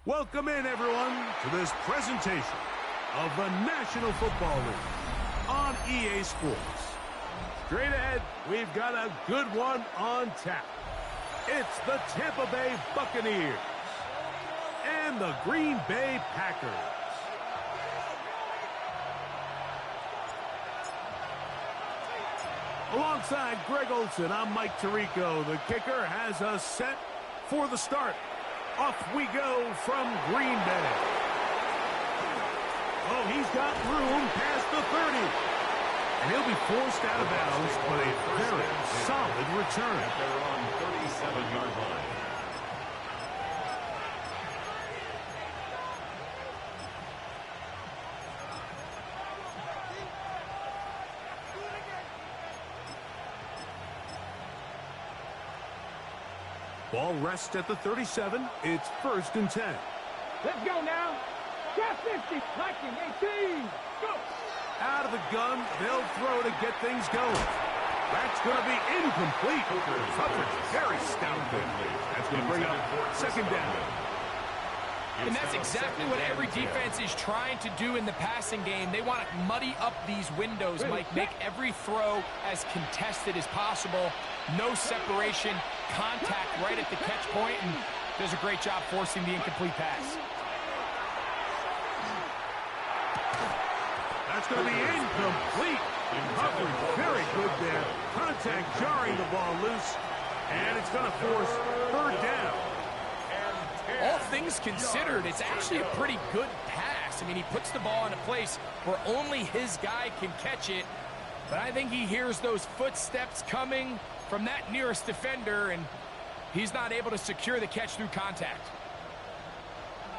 Welcome in, everyone, to this presentation of the National Football League on EA Sports. Straight ahead, we've got a good one on tap. It's the Tampa Bay Buccaneers and the Green Bay Packers. Alongside Greg Olson, I'm Mike Tirico. The kicker has us set for the start. Off we go from Green Bay. Oh, he's got room past the 30. And he'll be forced out of bounds, but a very solid return. They're on 37-yard line. Ball rests at the 37. It's 1st and 10. Let's go now. Got 50. Liking 18. Go. Out of the gun, they'll throw to get things going. That's going to be incomplete. Coverage very stout there. That's going to bring up 2nd down. And that's exactly what every defense is trying to do in the passing game. They want to muddy up these windows, Mike, make every throw as contested as possible. No separation, contact right at the catch point, and does a great job forcing the incomplete pass. That's going to be incomplete. Coverage very good there. Contact jarring the ball loose, and it's going to force 3rd down. All things considered, it's actually a pretty good pass. I mean, he puts the ball in a place where only his guy can catch it. But I think he hears those footsteps coming from that nearest defender, and he's not able to secure the catch through contact.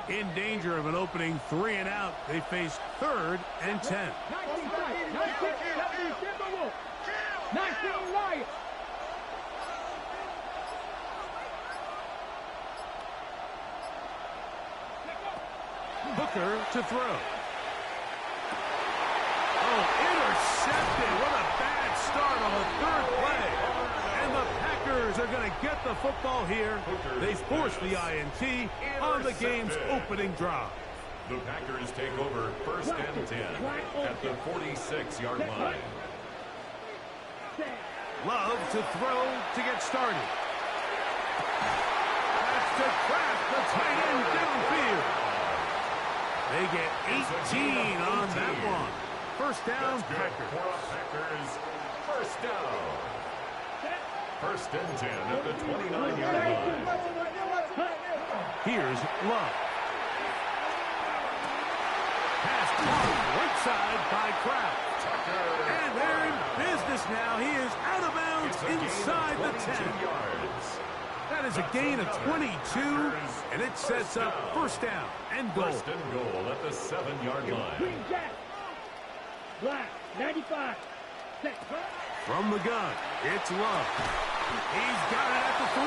In danger of an opening 3 and out, they face 3rd and 10. 19 Lions. Booker to throw. Oh, intercepted. What a bad start on the 3rd play. And the Packers are going to get the football here. They force the INT on the game's opening drive. The Packers take over 1st and 10 at the 46-yard line. Love to throw to get started. That's to Kraft, the tight end downfield. They get 18 on that one. 1st down, Packers. 1st down. 1st and 10 at the 29-yard line. Here's Love. Pass caught right side by Kraft. And they're in business now. He is out of bounds inside the 10. That is a gain of 22, and it sets up 1st down and goal. 1st and goal at the 7-yard line. Black, 95. From the gun, it's Love. He's got it at the 3.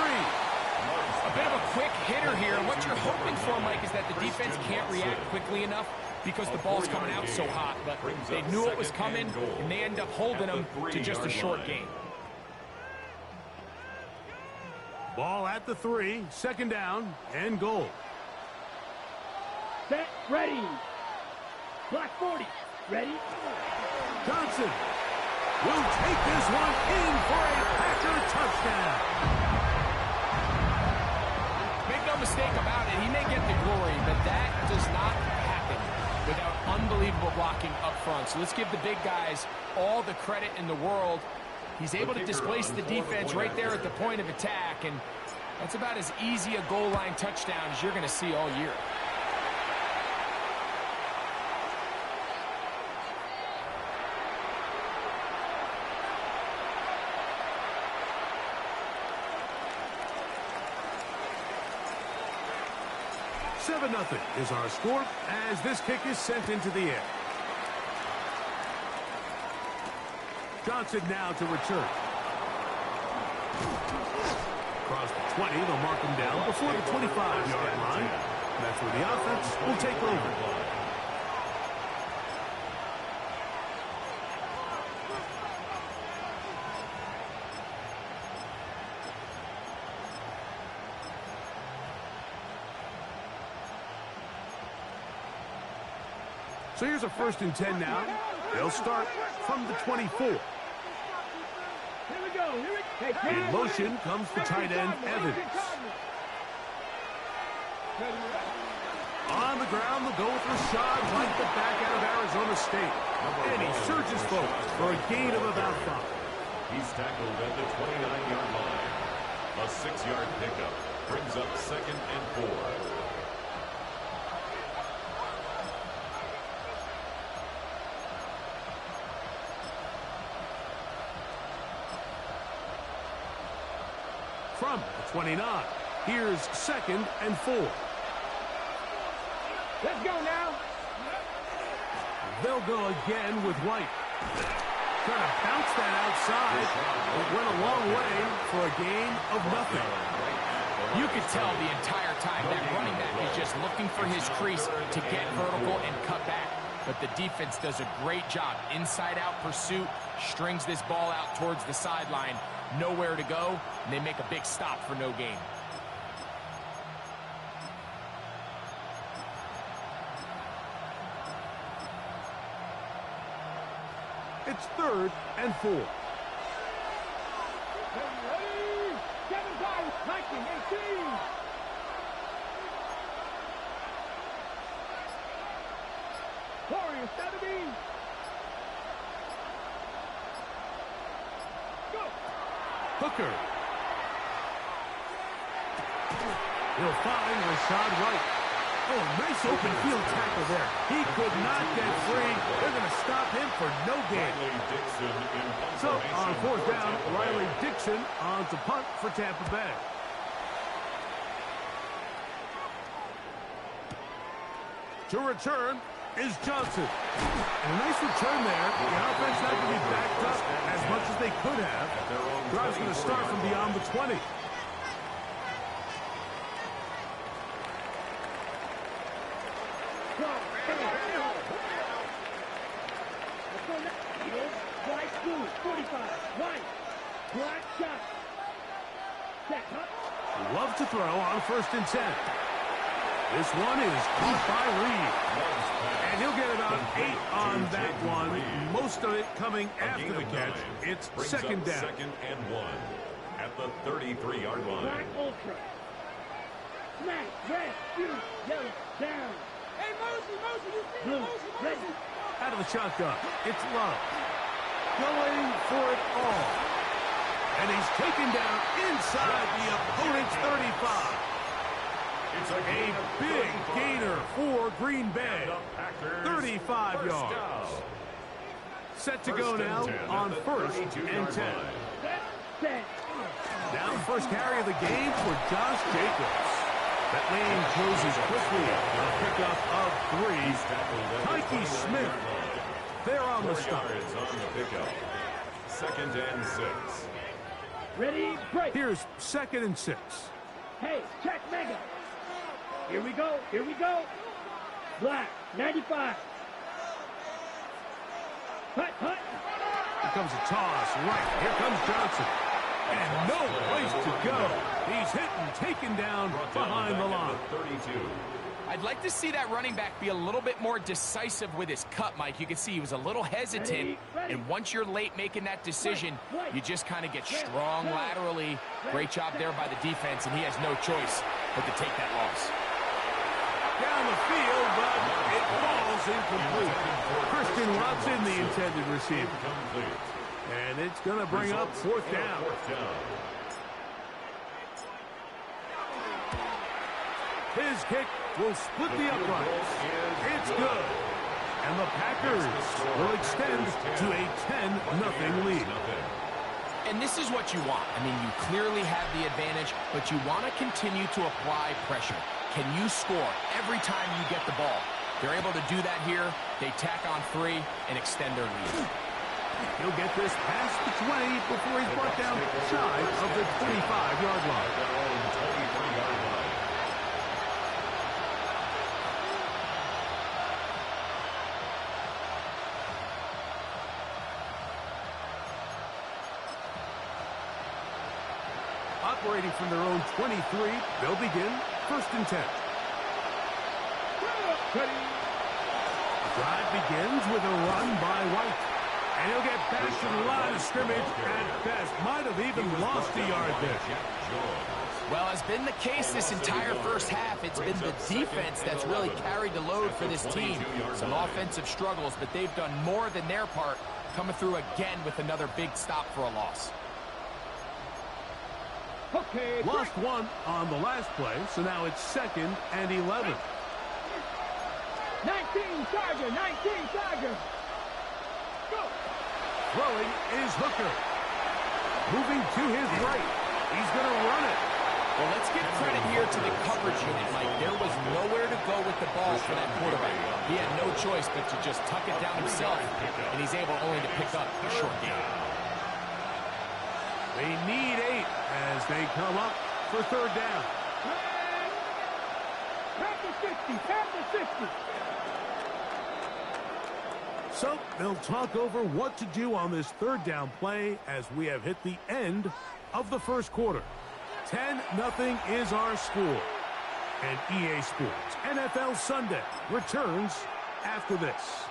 A bit of a quick hitter here. What you're hoping for, Mike, is that the defense can't react quickly enough because the ball's coming out so hot. But they knew it was coming, and they end up holding them to just a short gain. Ball at the 3, 2nd down and goal. Set, ready. Black 40, ready. Johnson will take this one in for a Packer touchdown. Make no mistake about it, he may get the glory, but that does not happen without unbelievable blocking up front. So let's give the big guys all the credit in the world. He's able to displace the defense right there at the point of attack, and that's about as easy a goal line touchdown as you're going to see all year. Nothing is our score as this kick is sent into the air. Johnson now to return. Across the 20, they'll mark him down before the 25-yard line. That's where the offense will take over. So here's a 1st and 10 now. They'll start from the 24. Here we go. In motion comes the tight end, Evans. On the ground, they'll go with Rashad White, the back out of Arizona State. And he surges forward for a gain of about 5. He's tackled at the 29-yard line. A 6-yard pickup brings up 2nd and 4. From the 29, here's 2nd and 4. Let's go now. They'll go again with White. Trying to bounce that outside. It went a long way for a gain of nothing. You could tell the entire time that running back is just looking for his crease to get vertical and cut back. But the defense does a great job. Inside-out pursuit, strings this ball out towards the sideline. Nowhere to go, and they make a big stop for no gain. It's 3rd and 4. Ready? 7-5, Viking, 18. Warriors, 70. Go. Hooker. He'll find Rashad White. Oh, nice open field tackle there. He could not get free. They're going to stop him for no gain. So, on 4th down, Riley Dixon on to punt for Tampa Bay. To return is Johnson. And a nice return there. The offense not going to be backed up as much as they could have. Drive's going to start from beyond the 20. Love to throw on 1st and 10. This one is caught by Reed. And he'll get about 8 on that one. Most of it coming after the catch. It's 2nd down. 2nd and 1 at the 33-yard line. Black Ultra. Smack, red, shoot, yellow, down. Hey, Mosey, you see blue, Mosey. Out of the shotgun, it's Love. Going for it all. And he's taken down inside the opponent's 35. It's A big gainer for Green Bay. 35 yards. Set to go now on 1st and 10. Now the first carry of the game for Josh Jacobs. That lane closes quickly. A pickup of 3. Mikey Smith. They're on the stop. On the pickup. 2nd and 6. Ready, break. Here's 2nd and 6. Hey, check mega. Here we go. Black, 95. Hut. Here comes a toss. Right. Here comes Johnson. And no place to go. He's hit and taken down behind the line. 32. I'd like to see that running back be a little bit more decisive with his cut, Mike. You can see he was a little hesitant, and once you're late making that decision, you just kind of get strong laterally. Great job there by the defense, and he has no choice but to take that loss. Down the field, but it falls incomplete. Christian Watson, the intended receiver. And it's going to bring up 4th down. His kick will split the uprights. It's good. And the Packers will extend to a 10-0 lead. And this is what you want. I mean, you clearly have the advantage, but you want to continue to apply pressure. Can you score every time you get the ball? They're able to do that here. They tack on 3 and extend their lead. He'll get this past the 20 before he's brought down shy of the 25-yard line. Operating from their own 23, they'll begin 1st and 10. Drive begins with a run by White. And he'll get back to the line of scrimmage at best. Might have even lost a yard there. Well, has been the case this entire first half. It's been the defense that's really carried the load for this team. Some offensive struggles, but they've done more than their part, coming through again with another big stop for a loss. Okay. Lost one on the last play, so now it's 2nd and 11. 19 Tiger, 19 Tiger. Go. Throwing is Hooker. Moving to his right. He's going to run it. Well, let's give credit here to the coverage unit, Mike. There was nowhere to go with the ball for that quarterback. He had no choice but to just tuck it down himself, and he's able only to pick up a short gain. They need 8 as they come up for 3rd down. Tap the 60, tap the 60. So they'll talk over what to do on this 3rd down play as we have hit the end of the first quarter. 10-0 is our score. And EA Sports NFL Sunday returns after this.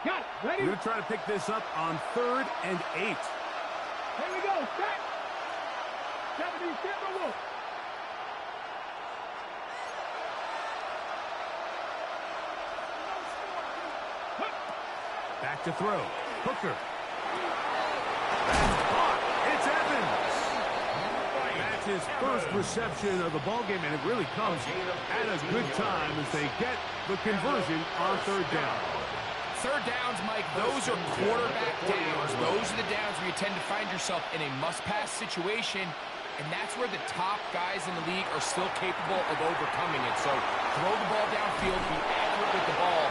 Got it. Ready? We're going to try to pick this up on 3rd and 8. Here we go. Set. 70, Timber Wolf. Back to throw. Hooker. That's caught. It's Evans. That's his first reception of the ballgame, and it really comes at a good time as they get the conversion on 3rd down. 3rd downs, Mike, those are quarterback downs. Those are the downs where you tend to find yourself in a must-pass situation, and that's where the top guys in the league are still capable of overcoming it. So throw the ball downfield, be accurate with the ball.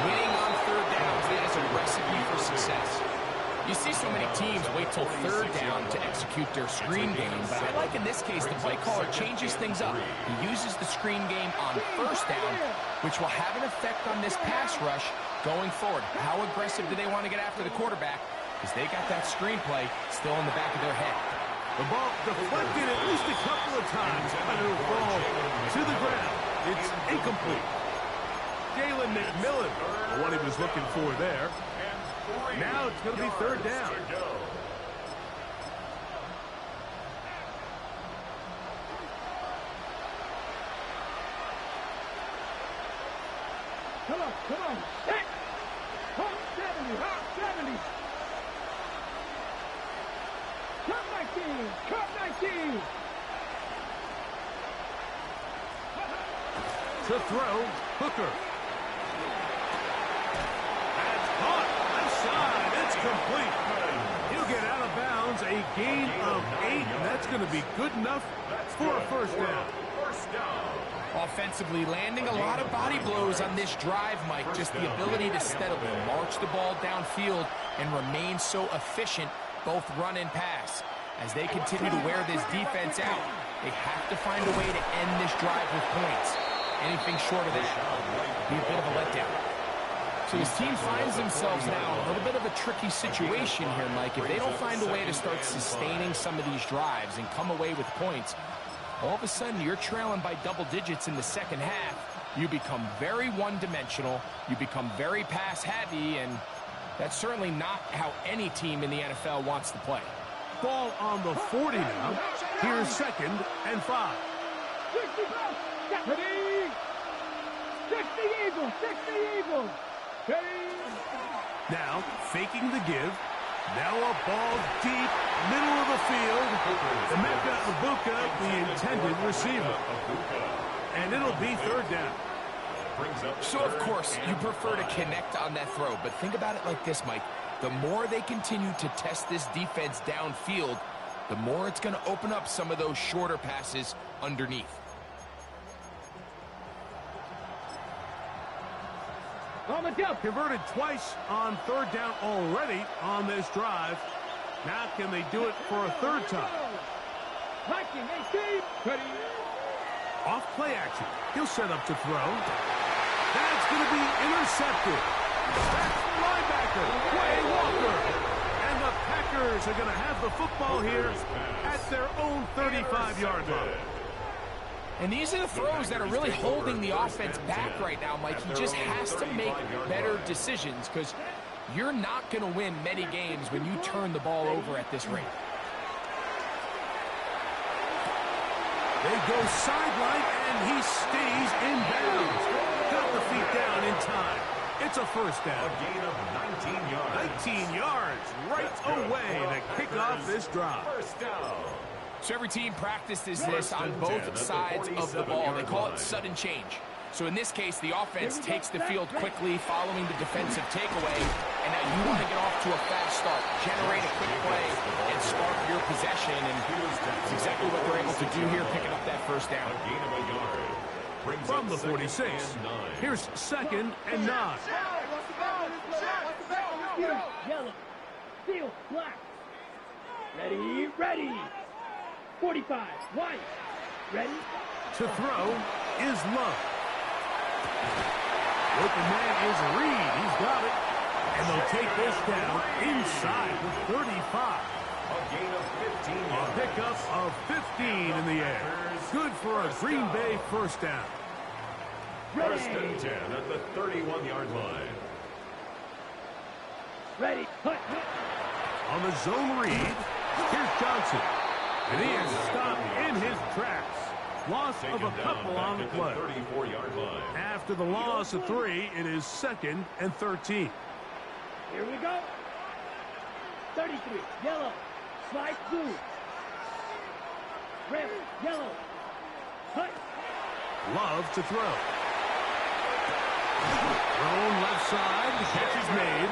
Winning on 3rd downs is a recipe for success. You see so many teams wait till 3rd down to execute their screen game, but I like in this case the play caller changes things up. He uses the screen game on 1st down, which will have an effect on this pass rush going forward. How aggressive do they want to get after the quarterback? Because they got that screen play still in the back of their head. The ball deflected at least a couple of times, but it'll fall to the ground. It's incomplete. Jalen McMillan, what he was looking for there. Now it's going to be 3rd down. Come on. Set. Hot 70. Cut 19. To throw, Hooker. That's caught. Left side. It's complete. He'll get out of bounds. A gain of 8, and that's going to be good enough for a 1st down. Offensively, landing a lot of body blows on this drive, Mike. Just the ability to steadily march the ball downfield and remain so efficient, both run and pass. As they continue to wear this defense out, they have to find a way to end this drive with points. Anything short of that would be a bit of a letdown. So his team finds themselves now in a little bit of a tricky situation here, Mike. If they don't find a way to start sustaining some of these drives and come away with points, all of a sudden you're trailing by double digits in the 2nd half. You become very one-dimensional. You become very pass-heavy, and that's certainly not how any team in the NFL wants to play. Ball on the 40 now. Here's 2nd and 5. 60 Eagles. Now faking the give. Now a ball deep, middle of the field. Emeka Ibuka, the intended receiver. And it'll be 3rd down. So, of course, you prefer to connect on that throw, but think about it like this, Mike. The more they continue to test this defense downfield, the more it's going to open up some of those shorter passes underneath. Converted twice on 3rd down already on this drive. Now can they do it for a 3rd time? Off play action. He'll set up to throw. That's going to be intercepted. That's the linebacker, Quay Walker. And the Packers are going to have the football here at their own 35-yard line. And these are the throws that are really holding the offense back right now, Mike. He just has to make better decisions because you're not going to win many games when you turn the ball over at this rate. They go sideline, and he stays in bounds. Got the feet down in time. It's a first down. A gain of 19 yards. 19 yards right away to kick off this drive. First down. So every team practices this on both sides of the ball. They call it sudden change. So in this case, the offense takes the field quickly following the defensive takeaway. And now you want to get off to a fast start, generate a quick play, and spark your possession. And that's exactly what they're able to do here, picking up that first down. A gain of a yard. Brings From up the 46, here's 2nd and 9. Yellow. Steel. Black. Ready. Ready. 45. White. Ready. To throw is Love. Open man is Reed. He's got it. And they'll take this down inside the 35. A gain of 15 A yards. pickup of 15 in the air. Good for a Green Bay first down. First and 10 at the 31-yard line. Ready. Hut. On the zone read, here's Johnson. And he is stopped in his tracks. Loss of a couple on the play. 34-yard line. After the loss of 3, it is 2nd and 13. Here we go. 33. Yellow. Slide blue. Red. Yellow. Hut. Love to throw. Thrown left side. The catch is made.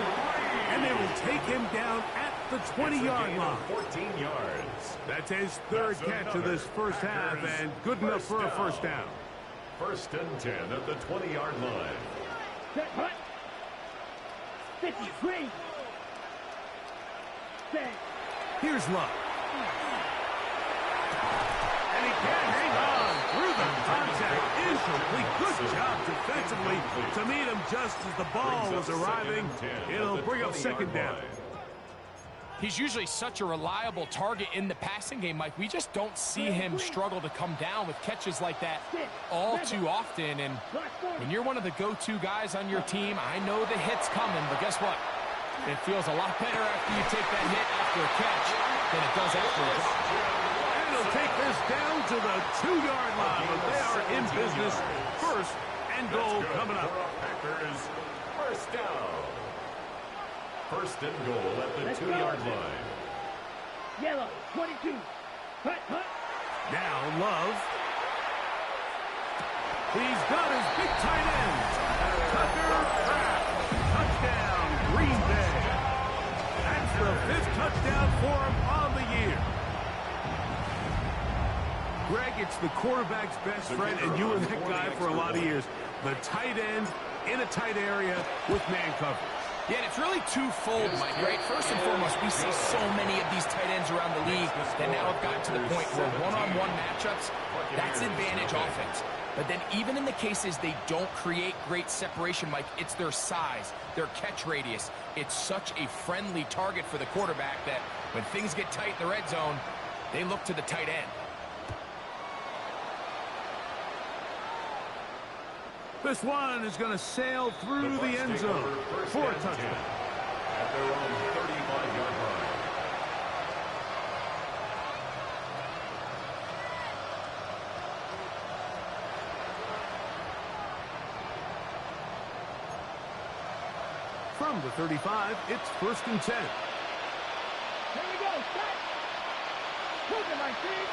And they will take him down at the 20-yard line. 14 yards. That's his 3rd catch of this first half, and good enough for a first down. First and 10 at the 20-yard line. Set. Hut. 50. Green. Set. Here's Love. And he can't hang on through the contact. Incomplete. Good job defensively to meet him just as the ball was arriving. It'll bring up 2nd down. He's usually such a reliable target in the passing game, Mike. We just don't see him struggle to come down with catches like that all too often. And when you're one of the go-to guys on your team, I know the hit's coming, but guess what? It feels a lot better after you take that hit after a catch than it does after a drop. And he'll take this down to the 2-yard line, but they are in business. First and goal coming up. Packers first down. First and goal at the 2-yard line. Yellow. 22. Hut. Hut. Now Love. He's got his big tight end. Tucker Kraft. Touchdown, Green Bay. That's the 5th touchdown for him on the year. Greg, it's the quarterback's best friend, and you were that guy for a lot of years. The tight end in a tight area with man coverage. Yeah, and it's really twofold, Mike, right? First and foremost, we see so many of these tight ends around the league that now have gotten to the point where one-on-one matchups, that's advantage offense. But then even in the cases they don't create great separation, Mike, it's their size, their catch radius. It's such a friendly target for the quarterback that when things get tight in the red zone, they look to the tight end. This one is going to sail through the end zone for a touchdown. At their own 35-yard line. From the 35, it's 1st and 10. Here we go. Set. Hooker, my feet.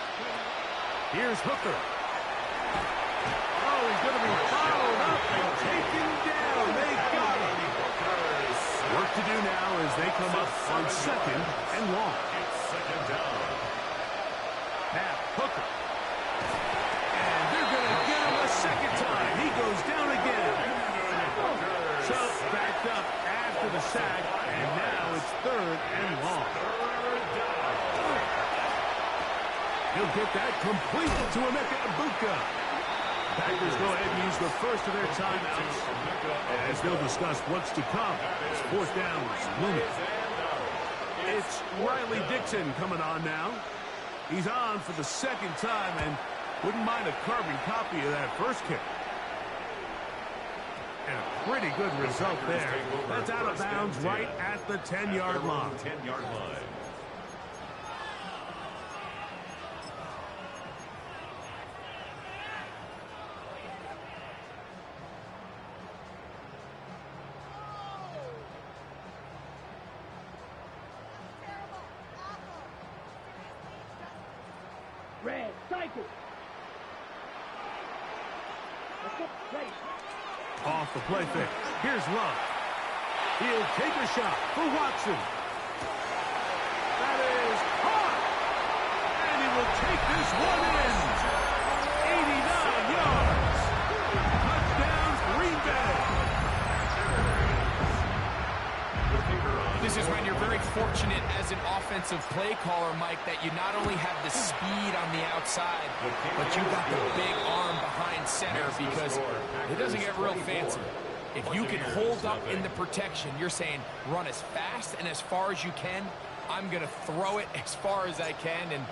Here's Hooker. Oh, he's going to be followed up and taken down. They got him. Work to do now as they come up on 2nd and long. It's 2nd down. Now, Hooker. And they're going to get him a 2nd time. He goes down again. So, backed up after the sack, and now it's 3rd and long. He'll get that complete to Emeka Egbuka. Packers go ahead and use the first of their timeouts. As they'll discuss what's to come as 4th down is limited. It's Riley Dixon coming on now. He's on for the 2nd time, and Wouldn't mind a carbon copy of that first kick. And a pretty good result there. That's out of bounds right at the 10-yard line. 10-yard line. Red, cycle. Let's go. Ready. Off the play fake. Here's Love. He'll take a shot for Watson. That is hot. And he will take this one in. 89 yards. Touchdown, Green Bay. This is when you're very fortunate as an offensive play caller, Mike, that you not only have the speed on the outside, but you got the big arm behind center, because it doesn't get real fancy. If you can hold up in the protection, you're saying run as fast and as far as you can. I'm going to throw it as far as I can, and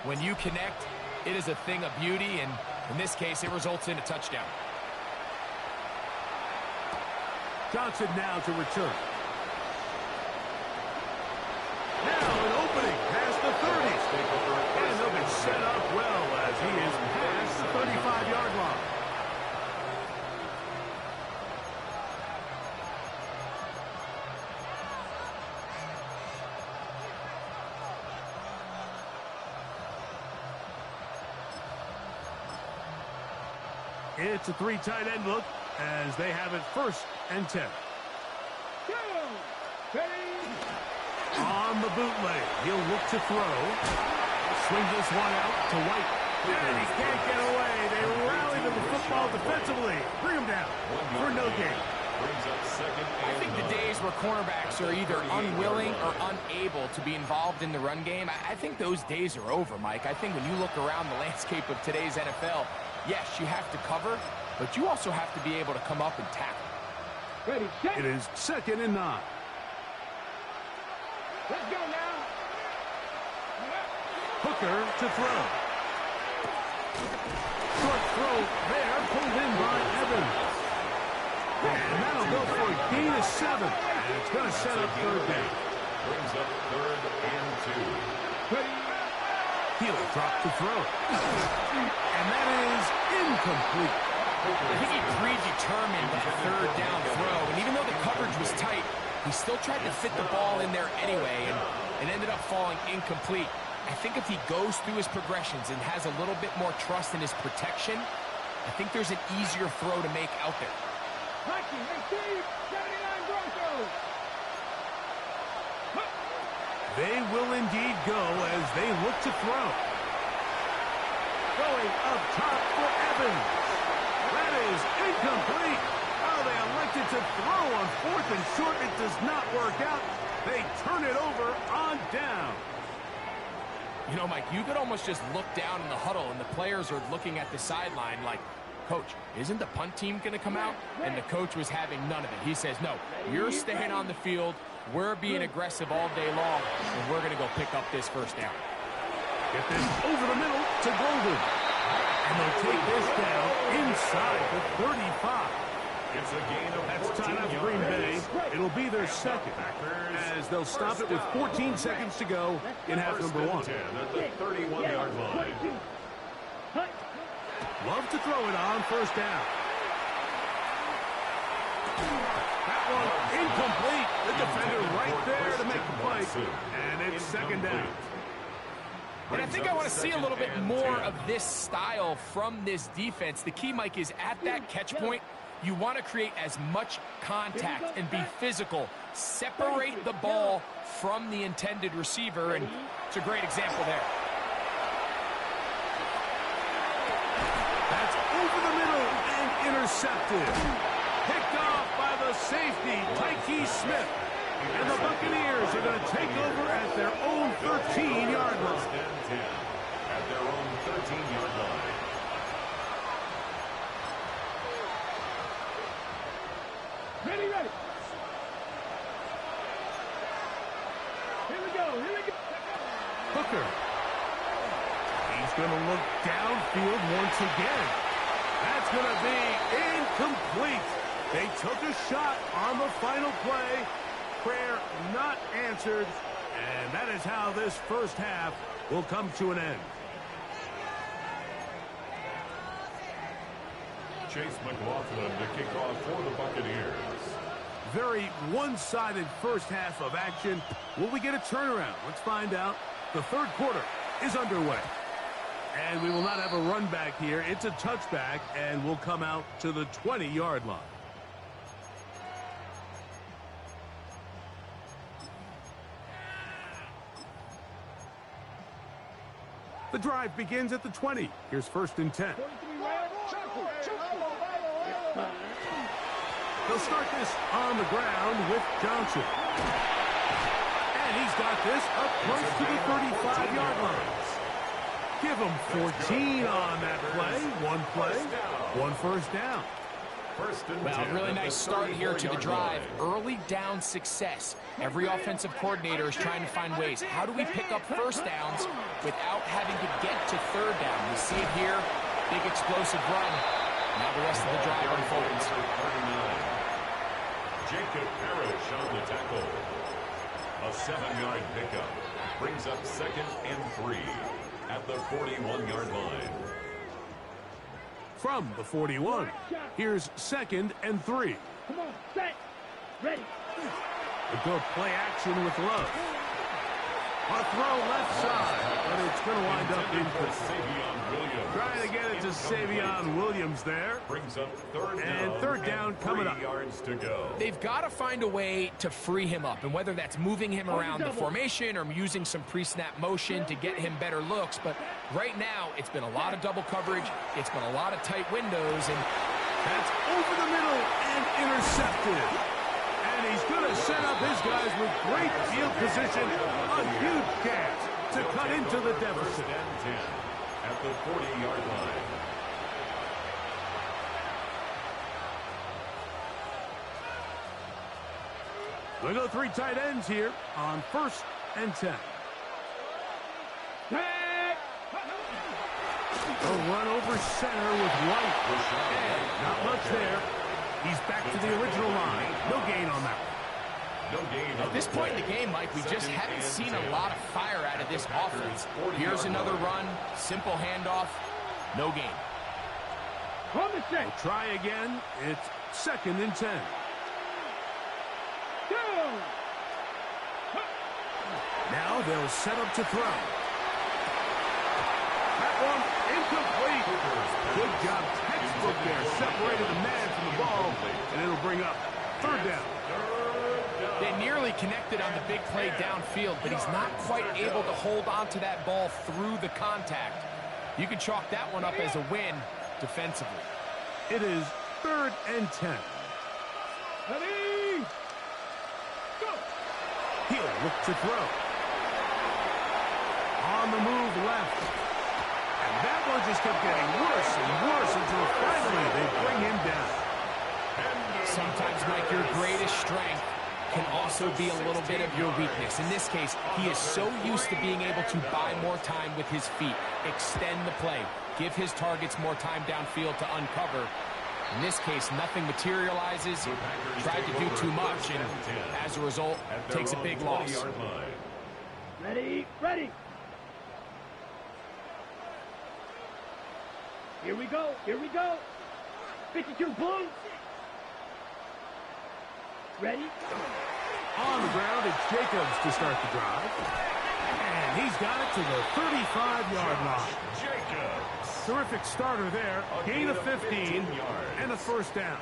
when you connect, it is a thing of beauty, and in this case, it results in a touchdown. Johnson now to return. Now an opening past the 30. And they'll be set up well as he is past the 35-yard line. It's a three tight end look as they have it 1st and 10. Go. Ready. On the bootleg, he'll look to throw. Swing this one out to White. And he can't get away. They rally to the football defensively. Bring him down for no gain. I think the days where cornerbacks are either unwilling or unable to be involved in the run game, I think those days are over, Mike. I think when you look around the landscape of today's NFL, yes, you have to cover, but you also have to be able to come up and tackle. Ready. Set. It is 2nd and 9. Let's go now. Hooker to throw. Short throw there, pulled in by Evans. And that'll go for a gain of 7. And it's going to set up 3rd down. Brings up 3rd and 2. Ready. He'll drop the throw. And that is incomplete. I think he predetermined that 3rd down throw, and even though the coverage was tight, he still tried to fit the ball in there anyway, and it ended up falling incomplete. I think if he goes through his progressions and has a little bit more trust in his protection, I think there's an easier throw to make out there. Mikey, receive. 79 Broncos. They will indeed go as they look to throw. Going up top for Evans. That is incomplete. Oh, they elected to throw on 4th and short. It does not work out. They turn it over on down. You know, Mike, you could almost just look down in the huddle, and the players are looking at the sideline like, Coach, isn't the punt team going to come out? And the coach was having none of it. He says, no, you're staying on the field. We're being aggressive all day long, and we're going to go pick up this 1st down. Get this over the middle to Golden. And they'll take this down inside the 35. It's a gain of That's tied up Green Bay. It'll be their 2nd, as they'll stop it with 14 seconds to go in half number 1. 10 at the 31-yard line. Love to throw it on 1st down. That one incomplete. The defender right there to make the play. And it's 2nd down. And I think I want to see a little bit more of this style from this defense. The key, Mike, is at that catch point, you want to create as much contact and be physical. Separate the ball from the intended receiver, and it's a great example there. That's over the middle and intercepted. Picked off by the safety, Tyke Smith. And the Buccaneers are going to take over at their own 13-yard line. At their own 13-yard line. Ready, ready. Here we go, here we go. Hooker. He's going to look downfield once again. That's going to be incomplete. They took a shot on the final play. Prayer not answered. And that is how this first half will come to an end. Chase McLaughlin to kick off for the Buccaneers. Very one-sided first half of action. Will we get a turnaround? Let's find out. The third quarter is underway. And we will not have a run back here. It's a touchback, and we'll come out to the 20-yard line. The drive begins at the 20. Here's 1st and 10. They'll start this on the ground with Johnson. And he's got this up close to the 35-yard line. Give him 14 on that play. One first down. Well, a really nice start here to the drive. Early down success. Every offensive coordinator is trying to find ways. How do we pick up first downs without having to get to third down? We see it here. Big explosive run. Now the rest of the drive unfolds. Jacob Parrish on the tackle. A 7-yard pickup. Brings up 2nd and 3 at the 41-yard line. From the 41, here's 2nd and 3. Come on, set, ready. A good play action with Love. A throw left side, but it's going to wind up incomplete. Trying to get it to Savion Williams there. Brings up third down coming up. Yards to go. They've got to find a way to free him up, and whether that's moving him around the formation or using some pre-snap motion to get him better looks. But right now, it's been a lot of double coverage. It's been a lot of tight windows, and that's over the middle and intercepted. And he's going to set up his guys with great field position. A huge chance to cut into the deficit. At the 40-yard line. We go 3 tight ends here on 1st and 10. A run over center with White. And not much there. He's back to the original line. No gain on that one. At this point in the game, Mike, we just haven't seen a lot of fire out of this offense. Here's another run, simple handoff, no gain. We'll try again. It's 2nd and 10. Now they'll set up to throw. That one incomplete. Good job, textbook there. Separated the man from the ball, and it'll bring up 3rd down. They nearly connected on the big play downfield, but he's not quite able to hold on to that ball through the contact. You can chalk that one up as a win defensively. It is 3rd and 10. Ready, go. He'll look to throw. On the move left. And that one just kept getting worse and worse until finally they bring him down. Sometimes, Mike, your greatest strength can also be a little bit of your weakness. In this case, he is so used to being able to buy more time with his feet, extend the play, give his targets more time downfield to uncover. In this case, nothing materializes, tried to do too much, and as a result, takes a big loss. Ready, ready. Here we go, here we go. 52 Bulls. Ready? On the ground, it's Jacobs to start the drive. And he's got it to the 35-yard line. Jacobs. Terrific starter there. Gain of 15 and a 1st down.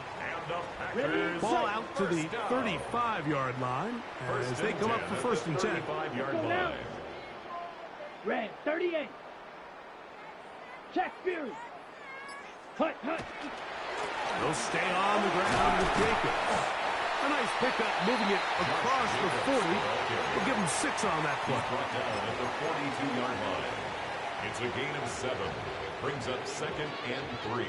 Ball out to the 35-yard line as they come up for 1st and 10. 35-yard line. Red, 38. Jack Fury. Hut, hut. They'll stay on the ground with Jacobs. A nice pickup, moving it across the 40. We'll give him 6 on that play. Brought down at the 42-yard line. It's a gain of 7. Brings up 2nd and 3.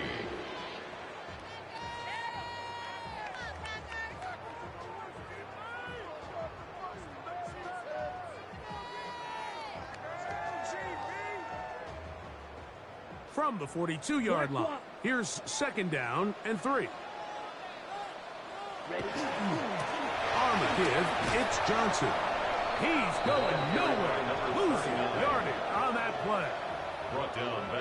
from the 42-yard line. Here's 2nd down and 3. On the give, it's Johnson. He's going nowhere, losing yardage on that play.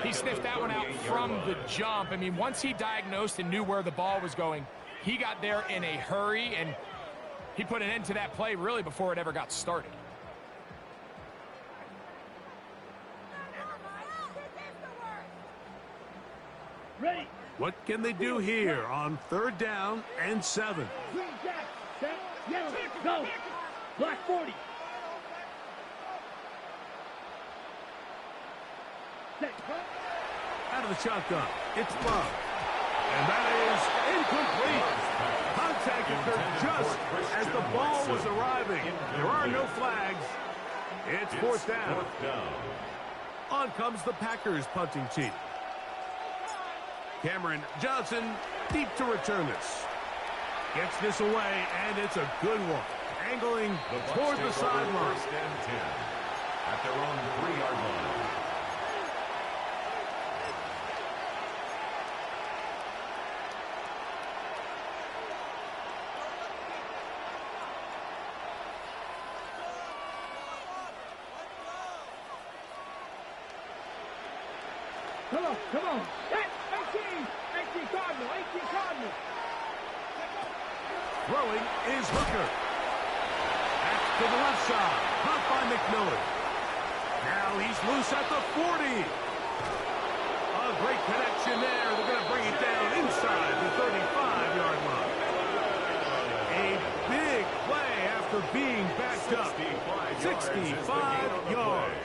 He sniffed that one out from the jump. I mean, once he diagnosed and knew where the ball was going, he got there in a hurry, and he put an end to that play really before it ever got started. Ready. What can they do here on 3rd down and 7? Green jack, set, yellow, go. Black 40. Set, Out of the shotgun, it's Love. And that is incomplete. Contact occurred just as the ball was arriving. There are no flags. It's 4th down. On comes the Packers punting team. Cameron Johnson deep to return this. Gets this away, and it's a good one. Angling toward the sideline. 1st and 10 at their own 3-yard line. Come on. 18 Cardinal, 18 Cardinal. Throwing is Hooker. Back to the left side. Caught by McMillan. Now he's loose at the 40. A great connection there. They're going to bring it down inside the 35-yard line. A big play after being backed up. 65 yards.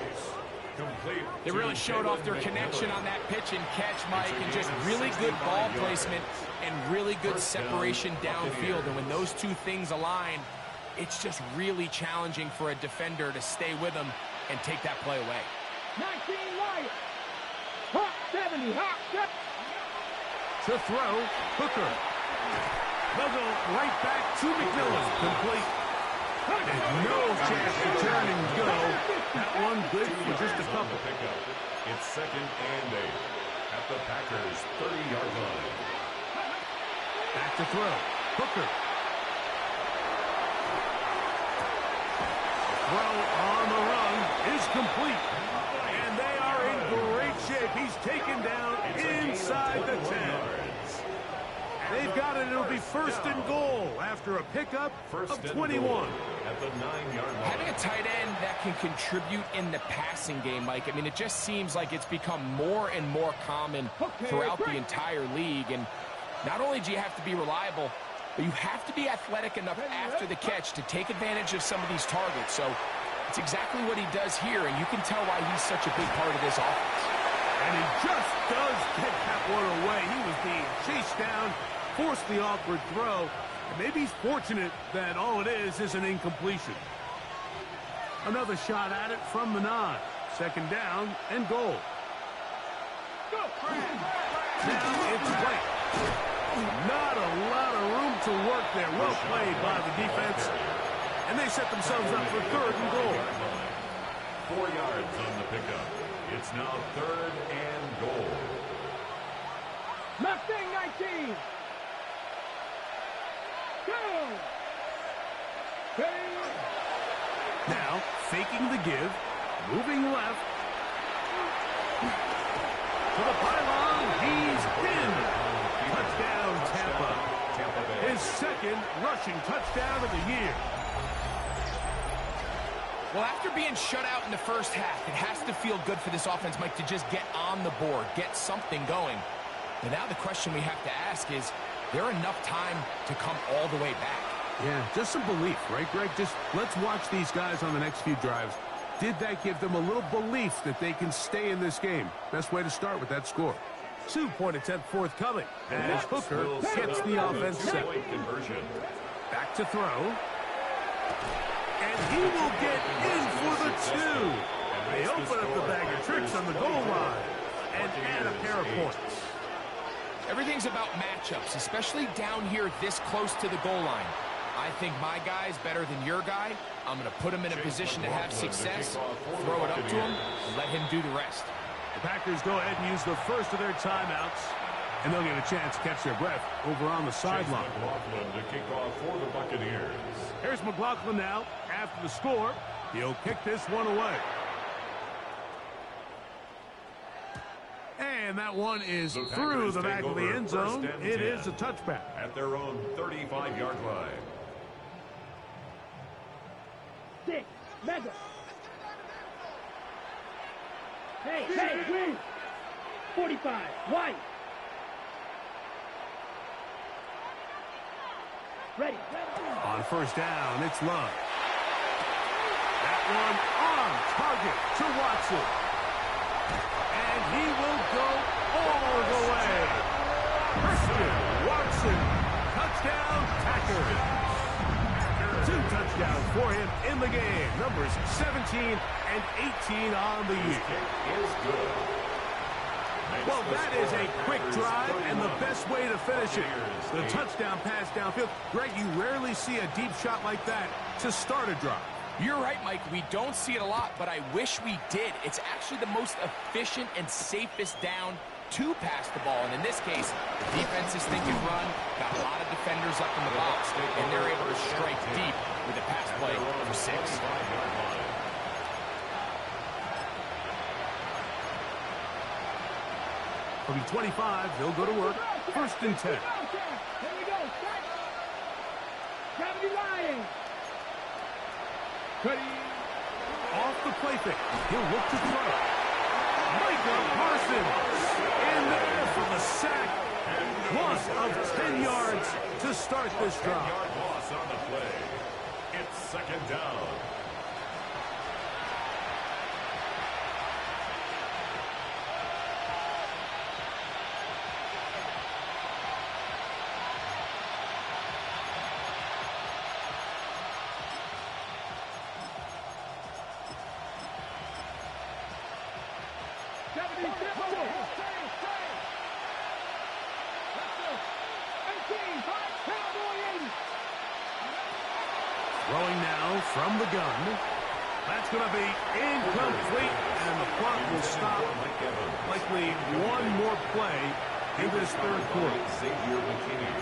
They really showed off their connection on that pitch and catch, Mike, and just really good ball placement and really good separation downfield. And when those two things align, it's just really challenging for a defender to stay with them and take that play away. 19 Wyatt. Hot 70, hot 70. To throw, Hooker. They'll go right back to McMillan. Complete. And no chance to turn and go. That one good for just a couple. It's 2nd and 8 at the Packers' 30-yard line. Back to throw. Hooker. Throw on the run is complete. And they are in great shape. He's taken down inside the 10. They've got it. It'll be 1st and goal after a pickup of 21. At the 9-yard line. Having a tight end that can contribute in the passing game, Mike, I mean, it just seems like it's become more and more common throughout the entire league. And not only do you have to be reliable, but you have to be athletic enough after the catch to take advantage of some of these targets. So it's exactly what he does here, and you can tell why he's such a big part of this offense. And he just does get that one away. He was being chased down, forced the awkward throw. And maybe he's fortunate that all it is an incompletion. Another shot at it from the 9. 2nd down and goal. Now it's White. Not a lot of room to work there. Well played by the defense. And they set themselves up for 3rd and goal. 4 yards on the pickup. It's now 3rd and goal. Mustang 19. Go. Now faking the give. Moving left. To the pylon. He's pinned. Touchdown, Tampa. His 2nd rushing touchdown of the year. Well, after being shut out in the first half, it has to feel good for this offense, Mike, to just get on the board, get something going. And now the question we have to ask is there enough time to come all the way back? Yeah, just some belief, right, Greg? Just let's watch these guys on the next few drives. Did that give them a little belief that they can stay in this game? Best way to start with that score. 2-point attempt forthcoming as Hooker gets the offense set. Back to throw. And he will get in for the 2. They open up the bag of tricks on the goal line and add a pair of points. Everything's about matchups, especially down here this close to the goal line. I think my guy's better than your guy. I'm going to put him in a position to have success, throw it up to him, and let him do the rest. The Packers go ahead and use the first of their timeouts, and they'll get a chance to catch their breath over on the sideline. McLaughlin to kick off for the Buccaneers. Here's McLaughlin now after the score. He'll kick this one away. And that one is through the back of the end zone. It is a touchback. At their own 35-yard line. 6, mega. Hey, win. 45, white. Ready. On first down, it's Love. That one on target to Watson. And he will go all the way. Christian Watson, touchdown Packers. 2 touchdowns for him in the game. Numbers 17 and 18 on the year. Is good. Well, that is a quick drive and the best way to finish it. The touchdown pass downfield. Greg, you rarely see a deep shot like that to start a drive. You're right, Mike. We don't see it a lot, but I wish we did. It's actually the most efficient and safest down to pass the ball. And in this case, the defense is thinking run, got a lot of defenders up in the box, and they're able to strike deep with a pass play for 6. From 25, they'll go to work. First and 10. Here we go. Gravity Lion. Ready. Off the play fake. He'll look to throw. Micah Parsons in there for the sack. Loss of 10 yards to start this drive. 10-yard loss on the play. It's second down. Throwing now from the gun. That's going to be incomplete, and the clock will stop. Likely one more play in this third quarter.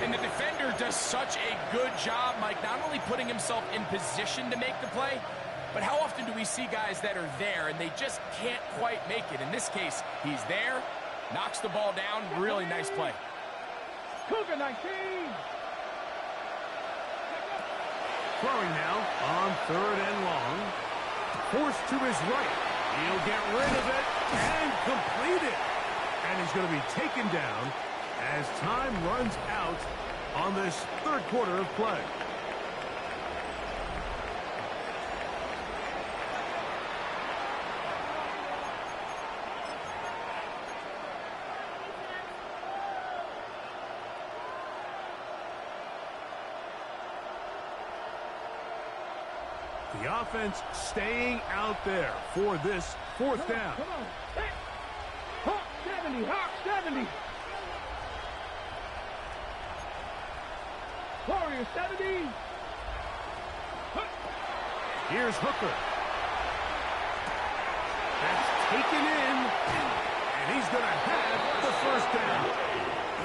And the defender does such a good job, Mike, not only putting himself in position to make the play, but how often do we see guys that are there and they just can't quite make it? In this case, he's there, knocks the ball down. Really nice play. Cougar 19. Throwing now on third and long. Forced to his right. He'll get rid of it and complete it. And he's going to be taken down as time runs out on this third quarter of play. The offense staying out there for this fourth down. Come on. Hey. Hawk 70. Hawk 70. Warrior 70. Here's Hooker. That's taken in, and he's going to have the first down.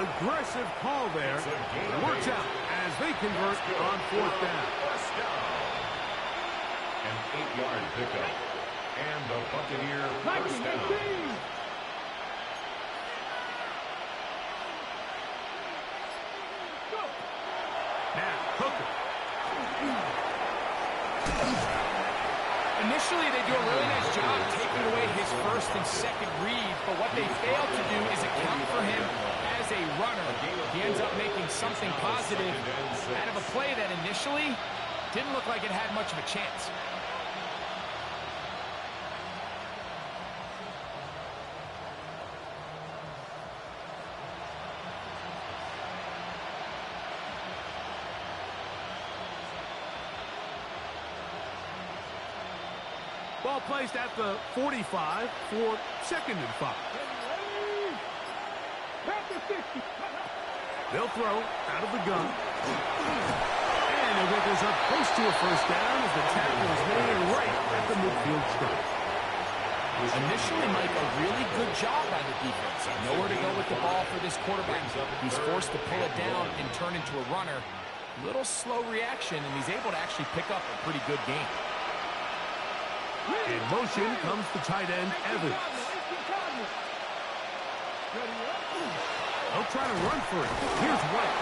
Aggressive call there. Works out as they convert on fourth down. An 8-yard pickup. And the Buccaneer first down. Now, Hooker. Initially, they do a really nice job taking away his first and second read, but what they fail to do is account for him as a runner. He ends up making something positive out of a play that initially didn't look like it had much of a chance. Ball placed at the 45 for second and 5. They'll throw out of the gun. And he'll get this up close to a first down as the tackle is made right at the midfield stripe. Initially, Mike, a really good job by the defense. Nowhere to go with the ball for this quarterback. He's forced to pull it down and turn into a runner. Little slow reaction, and he's able to actually pick up a pretty good game. In motion comes the tight end, Evans. They'll try to run for it. Here's White.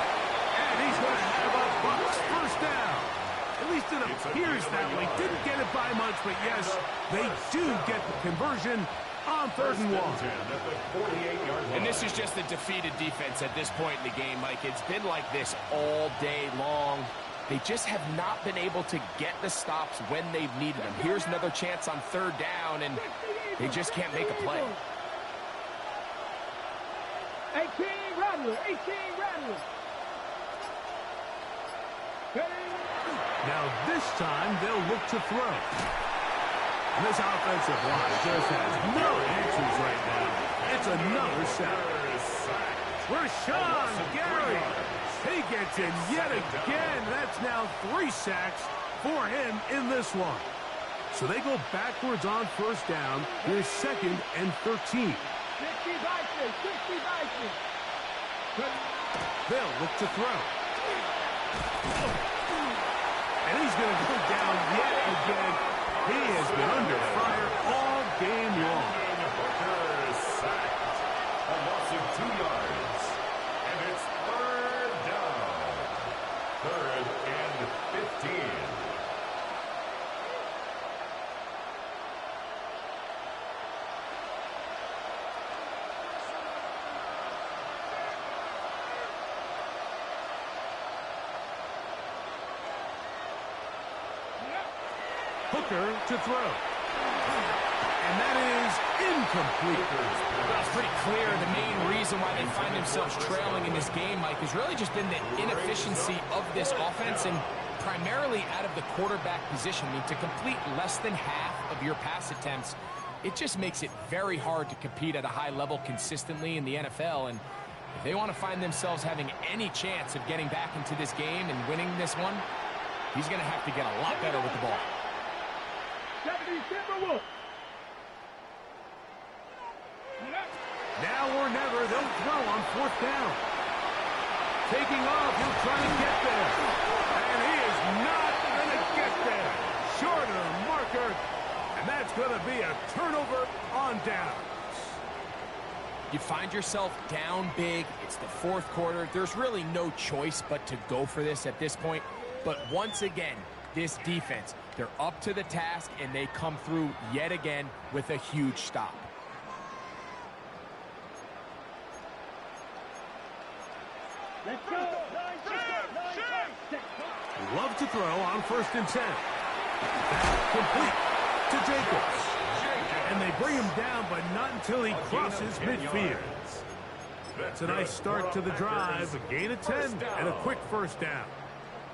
And he's going to have a Bucs first down. At least it appears that way. Didn't get it by much, but yes, they do get the conversion on 3rd and 1. And this is just a defeated defense at this point in the game, Mike. It's been like this all day long. They just have not been able to get the stops when they've needed them. Here's another chance on 3rd down, and they just can't make a play. 18 Rattler, 18 Rattler. Now this time they'll look to throw. And this offensive line just has no answers right now. It's another sack. Rashawn Gary. He gets in yet again. That's now 3 sacks for him in this one. So they go backwards on 1st down. Here's 2nd and 13. They'll look to throw. And he's going to go down yet again. He has been under fire all game long. Sacked. A loss of 2 yards. And it's 3rd down. 3rd and 15. Hooker to throw. And that is incomplete. Well, it's pretty clear the main reason why they find themselves trailing in this game, Mike, has really just been the inefficiency of this offense and primarily out of the quarterback position. I mean, to complete less than half of your pass attempts, it just makes it very hard to compete at a high level consistently in the NFL. And if they want to find themselves having any chance of getting back into this game and winning this one, he's going to have to get a lot better with the ball. Now or never, they'll throw on 4th down. Taking off, he'll try to get there. And he is not going to get there. Short of the marker. And that's going to be a turnover on downs. You find yourself down big. It's the 4th quarter. There's really no choice but to go for this at this point. But once again, this defense, they're up to the task, and they come through yet again with a huge stop. Let's go. Love to throw on 1st and 10. That's complete to Jacobs. And they bring him down, but not until he crosses midfield. That's a nice start to the drive. A gain of 10 and a quick 1st down.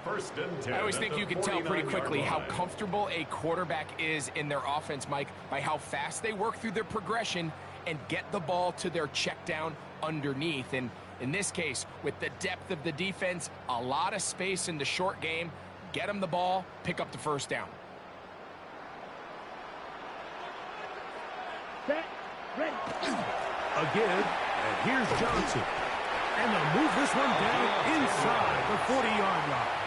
1st and 10. I always think you can tell pretty quickly how comfortable a quarterback is in their offense, Mike, by how fast they work through their progression and get the ball to their check down underneath. And in this case, with the depth of the defense, a lot of space in the short game, get them the ball, pick up the 1st down. Set, ready. Again, and here's Johnson. And they'll move this one down inside the 40-yard line.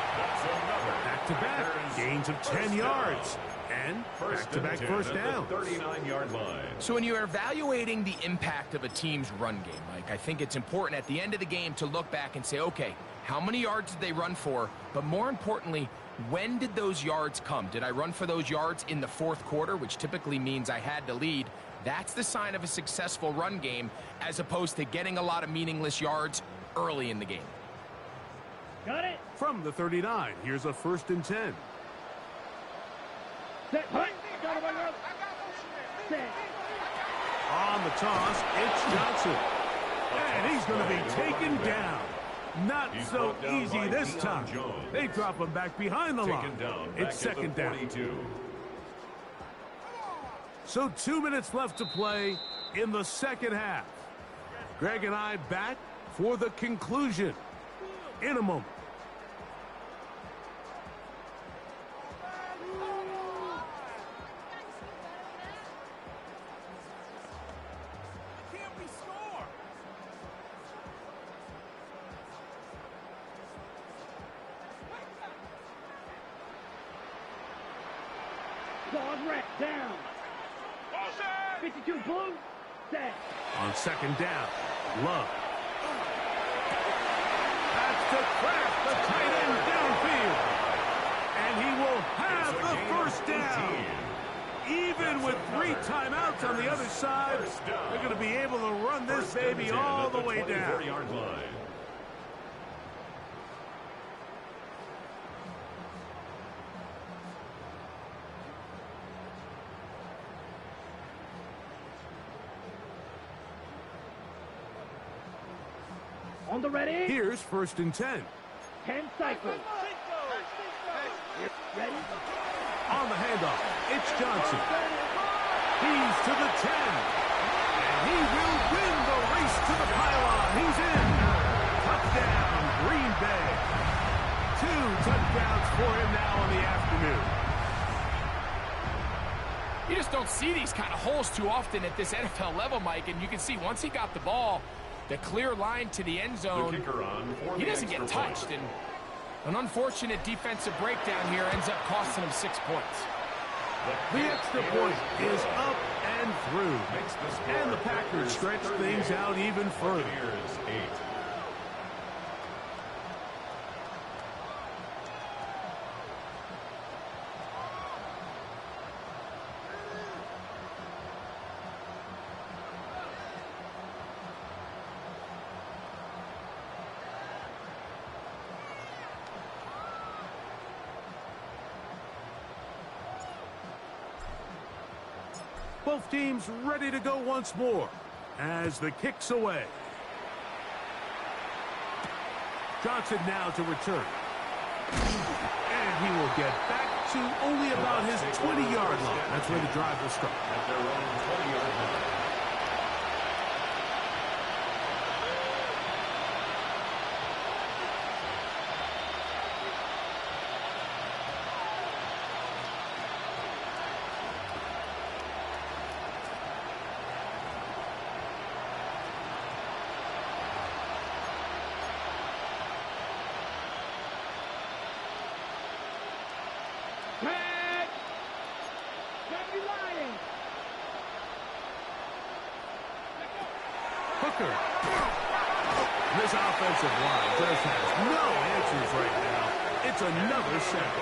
Back-to-back gains of 10 yards. And back-to-back 1st down. 39-yard line. So when you're evaluating the impact of a team's run game, Mike, I think it's important at the end of the game to look back and say, okay, how many yards did they run for? But more importantly, when did those yards come? Did I run for those yards in the 4th quarter, which typically means I had to lead? That's the sign of a successful run game, as opposed to getting a lot of meaningless yards early in the game. Got it. From the 39, here's a 1st and 10. Set, got it. Set. On the toss, it's Johnson. And he's going to be taken down. Not so easy this time. They drop him back behind the line. It's 2nd down. So 2 minutes left to play in the 2nd half. Greg and I back for the conclusion in a moment. Pause, red, down. 52 blue, set. On second down, Love. That's to Kraft, the tight end downfield. And he will have the first down. Even with 3 timeouts on the other side, they're going to be able to run this baby all the way down. On the ready. Here's 1st and 10. 10 cycles. Ready? On the handoff, it's Johnson. He's to the 10. And he will win the race to the pylon. He's in. Touchdown, Green Bay. 2 touchdowns for him now in the afternoon. You just don't see these kind of holes too often at this NFL level, Mike. And you can see once he got the ball, the clear line to the end zone, he doesn't get touched. And an unfortunate defensive breakdown here ends up costing him 6 points. The extra point is up and through. And the Packers stretch things out even further. Here's 8. Both teams ready to go once more as the kick's away. Johnson now to return. And he will get back to only about his 20-yard line. That's where the drive will start. At their own 20-yard line. Tag! Gotta be lying. Hooker. This offensive line just has no answers right now. It's another sack.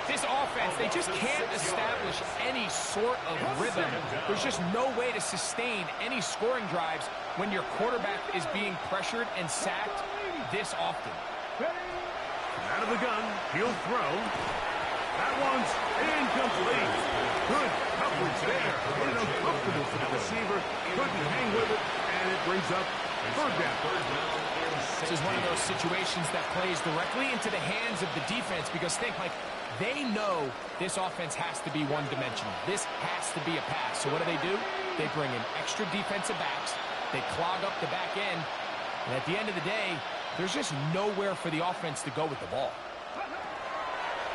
This offense, they just can't establish any sort of rhythm. There's just no way to sustain any scoring drives when your quarterback is being pressured and sacked this often. Out of the gun, he'll throw. That one's incomplete. Good coverage there. Made it uncomfortable for the receiver. Couldn't hang with it, and it brings up 3rd down. This is one of those situations that plays directly into the hands of the defense because think, like, they know this offense has to be one-dimensional. This has to be a pass. So what do? They bring in extra defensive backs. They clog up the back end. And at the end of the day, there's just nowhere for the offense to go with the ball.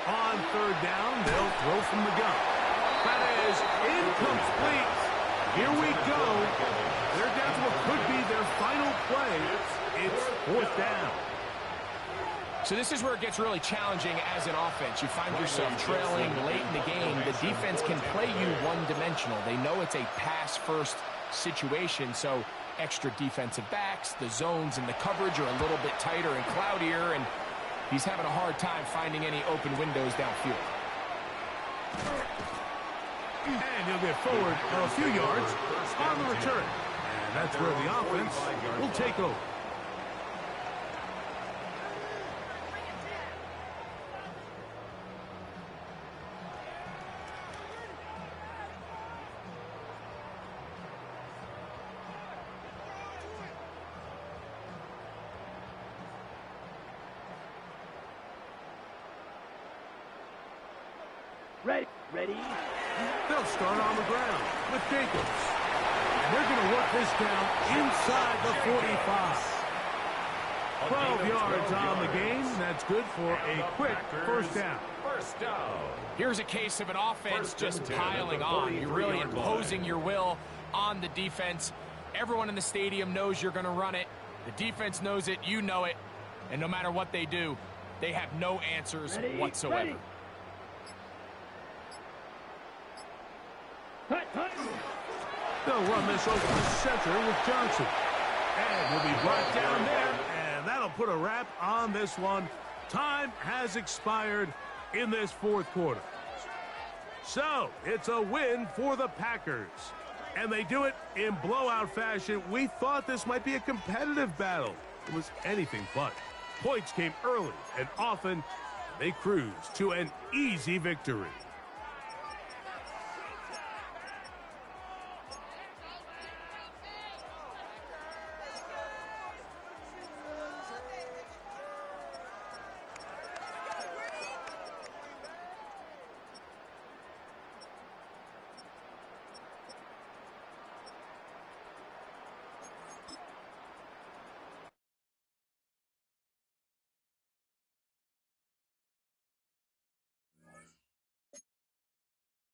On 3rd down, they'll throw from the gun. That is incomplete. Here we go. They're down to what could be their final play. It's 4th down. So this is where it gets really challenging as an offense. You find yourself trailing late in the game. The defense can play you one-dimensional. They know it's a pass-first situation, so extra defensive backs, the zones and the coverage are a little bit tighter and cloudier, and he's having a hard time finding any open windows downfield. And he'll get forward a few yards on the return. And that's where the offense will take over. Ready? They'll start on the ground with Jacobs. And they're going to work this down inside the 45. 12 yards on the game. That's good for a quick 1st down. First down. Here's a case of an offense just piling on. You're really imposing your will on the defense. Everyone in the stadium knows you're going to run it. The defense knows it. You know it. And no matter what they do, they have no answers whatsoever. Hut, hut. They'll run this over the center with Johnson. And he'll be brought down there, and that'll put a wrap on this one. Time has expired in this fourth quarter. So, it's a win for the Packers. And they do it in blowout fashion. We thought this might be a competitive battle. It was anything but. Points came early and often. They cruised to an easy victory.